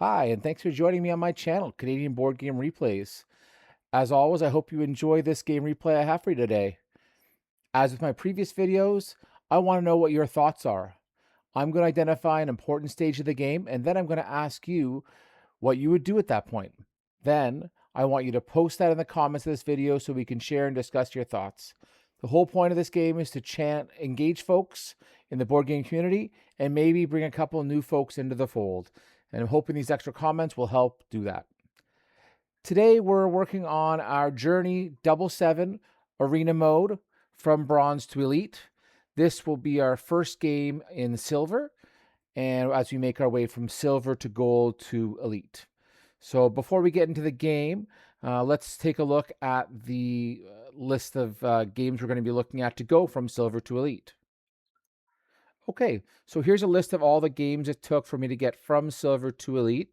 Hi, and thanks for joining me on my channel, Canadian Board Game Replays. As always, I hope you enjoy this game replay I have for you today. As with my previous videos, I want to know what your thoughts are. I'm going to identify an important stage of the game, and then I'm going to ask you what you would do at that point. Then, I want you to post that in the comments of this video so we can share and discuss your thoughts. The whole point of this game is to engage folks in the board game community and maybe bring a couple new folks into the fold. And I'm hoping these extra comments will help do that. Today, we're working on our Journey Double Seven Arena mode from Bronze to Elite. This will be our first game in Silver, and as we make our way from Silver to Gold to Elite. So before we get into the game, let's take a look at the list of games we're going to be looking at to go from Silver to Elite. Okay, so here's a list of all the games it took for me to get from Silver to Elite.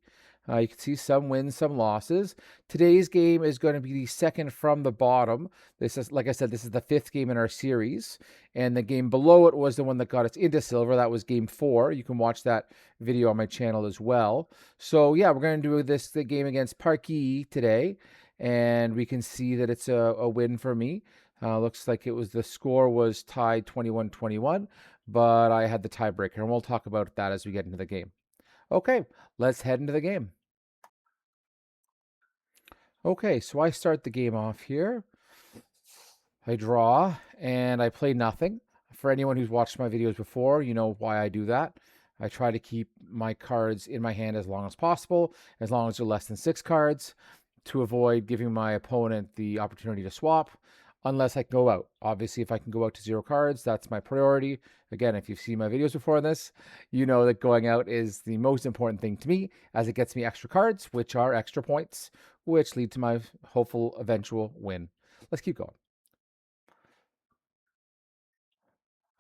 You can see some wins, some losses. Today's game is going to be the second from the bottom. This is, like I said, this is the fifth game in our series. And the game below it was the one that got us into Silver. That was game 4. You can watch that video on my channel as well. So yeah, we're going to do the game against Parkee today. And we can see that it's a win for me. Looks like the score was tied 21-21, but I had the tiebreaker, and we'll talk about that as we get into the game. Okay, let's head into the game. Okay, so I start the game off here. I draw, and I play nothing. For anyone who's watched my videos before, you know why I do that. I try to keep my cards in my hand as long as possible, as long as they're less than 6 cards, to avoid giving my opponent the opportunity to swap, unless I can go out. Obviously, if I can go out to 0 cards, that's my priority. Again, if you've seen my videos before on this, you know that going out is the most important thing to me, as it gets me extra cards, which are extra points, which lead to my hopeful eventual win. Let's keep going.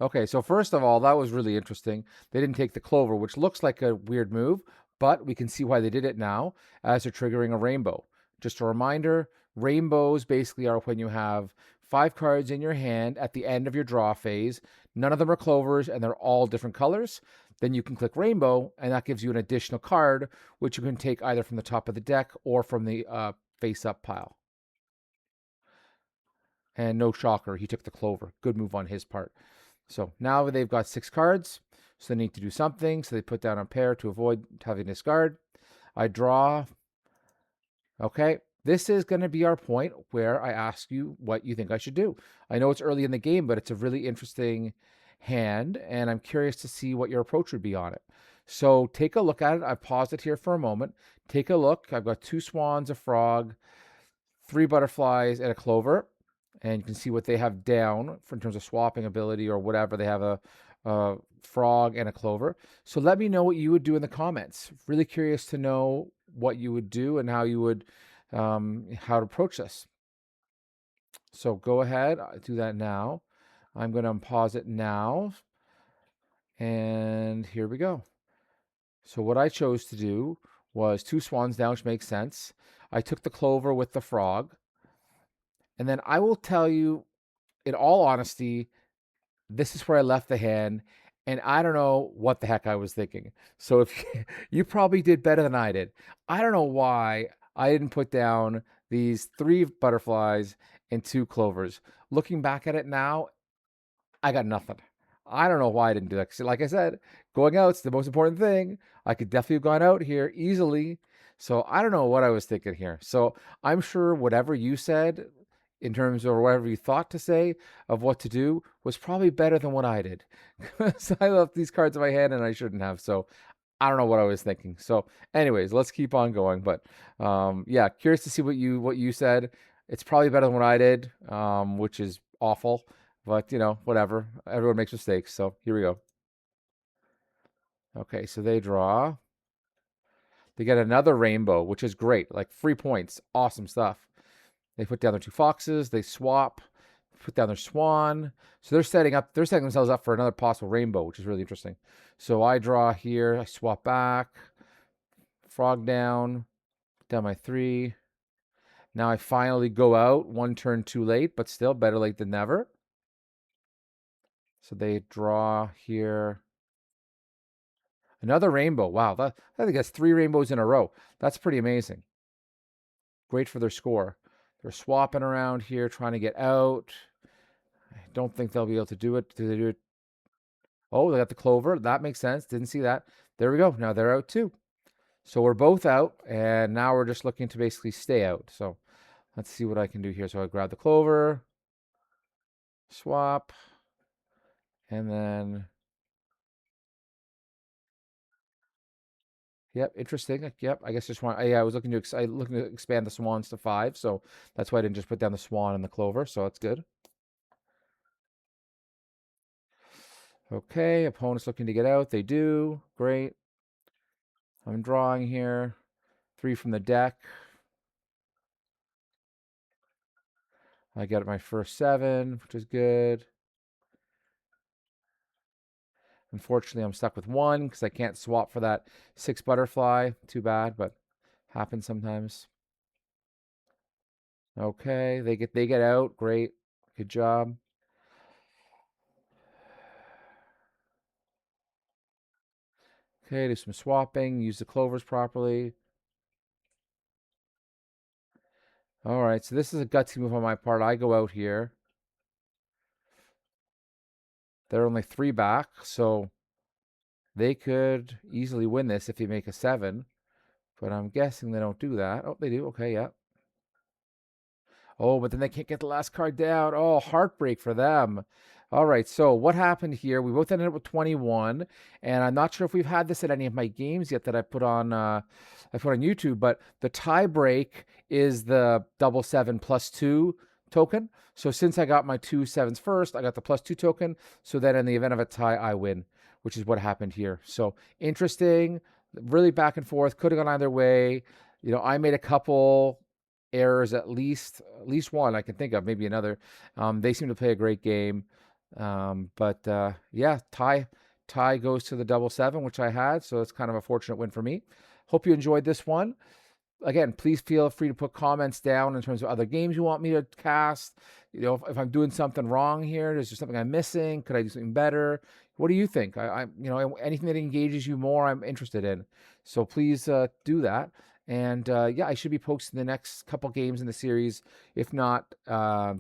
Okay, so first of all, that was really interesting. They didn't take the clover, which looks like a weird move, but we can see why they did it now, as they're triggering a rainbow. Just a reminder, rainbows basically are when you have 5 cards in your hand at the end of your draw phase. None of them are clovers, and they're all different colors. Then you can click rainbow, and that gives you an additional card, which you can take either from the top of the deck or from the face-up pile. And no shocker, he took the clover. Good move on his part. So now they've got 6 cards, so they need to do something. So they put down a pair to avoid having to discard. I draw. Okay, this is going to be our point where I ask you what you think I should do. I know it's early in the game, but it's a really interesting hand, and I'm curious to see what your approach would be on it. So take a look at it. I've paused it here for a moment. Take a look. I've got 2 swans, a frog, 3 butterflies, and a clover. And you can see what they have down in terms of swapping ability or whatever. They have a frog and a clover. So let me know what you would do in the comments. Really curious to know what you would do and how you would how to approach this. So go ahead, do that now. I'm going to unpause it now. And here we go. So what I chose to do was 2 swans down, which makes sense. I took the clover with the frog. And then I will tell you, in all honesty, this is where I left the hand, and I don't know what the heck I was thinking. So if you probably did better than I did. I don't know why I didn't put down these 3 butterflies and 2 clovers. Looking back at it now, I got nothing. I don't know why I didn't do that. 'Cause like I said, going out's the most important thing. I could definitely have gone out here easily. So I don't know what I was thinking here. So I'm sure whatever you said in terms of whatever you thought to say of what to do was probably better than what I did. So I left these cards in my hand and I shouldn't have. So I don't know what I was thinking. So anyways, let's keep on going. But yeah, curious to see what you said. It's probably better than what I did, which is awful. But, you know, whatever. Everyone makes mistakes. So here we go. Okay, so they draw. They get another rainbow, which is great. Like free points. Awesome stuff. They put down their 2 foxes. They swap. Put down their swan. So they're setting themselves up for another possible rainbow, which is really interesting. So I draw here. I swap back. Frog down. Down my 3. Now I finally go out 1 turn too late, but still better late than never. So they draw here. Another rainbow. Wow, I think that's 3 rainbows in a row. That's pretty amazing. Great for their score. They're swapping around here, trying to get out. I don't think they'll be able to do it. Do they do it? Oh, they got the clover. That makes sense. Didn't see that. There we go. Now they're out too. So we're both out, and now we're just looking to basically stay out. So let's see what I can do here. So I grab the clover, swap, and then, yep, interesting. Yep, I guess just want. Yeah, I was looking to expand the swans to 5, so that's why I didn't just put down the swan and the clover. So that's good. Okay, opponent's looking to get out. They do. Great. I'm drawing here. 3 from the deck. I got my first 7, which is good. Unfortunately, I'm stuck with 1 because I can't swap for that 6 butterfly. Too bad, but happens sometimes. Okay, they get out. Great. Good job. Okay, do some swapping. Use the clovers properly. All right, so this is a gutsy move on my part. I go out here. They're only 3 back, so they could easily win this if they make a 7. But I'm guessing they don't do that. Oh, they do. Okay, yeah. Oh, but then they can't get the last card down. Oh, heartbreak for them. All right, so what happened here? We both ended up with 21, and I'm not sure if we've had this at any of my games yet that I put on YouTube, but the tie break is the double 7 plus 2 token. So since I got my 2 sevens first, I got the plus 2 token. So then in the event of a tie, I win, which is what happened here. So interesting, really back and forth, could have gone either way. I made a couple errors, at least one I can think of, maybe another. They seem to play a great game. But yeah, tie goes to the double 7, which I had, so it's kind of a fortunate win for me. Hope you enjoyed this one. Again, please feel free to put comments down in terms of other games you want me to cast. If I'm doing something wrong here, is there something I'm missing? Could I do something better? What do you think? Anything that engages you more, I'm interested in. So please do that. And yeah, I should be posting the next couple games in the series. If not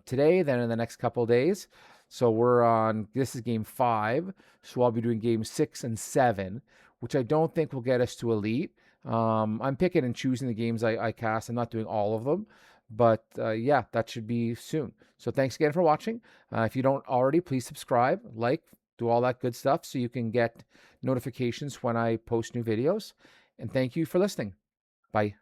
today, then in the next couple days. So this is game 5. So I'll be doing games 6 and 7, which I don't think will get us to Elite. I'm picking and choosing the games I cast. I'm not doing all of them, but yeah, that should be soon. So thanks again for watching. If you don't already, please subscribe, like, do all that good stuff so you can get notifications when I post new videos. And thank you for listening. Bye.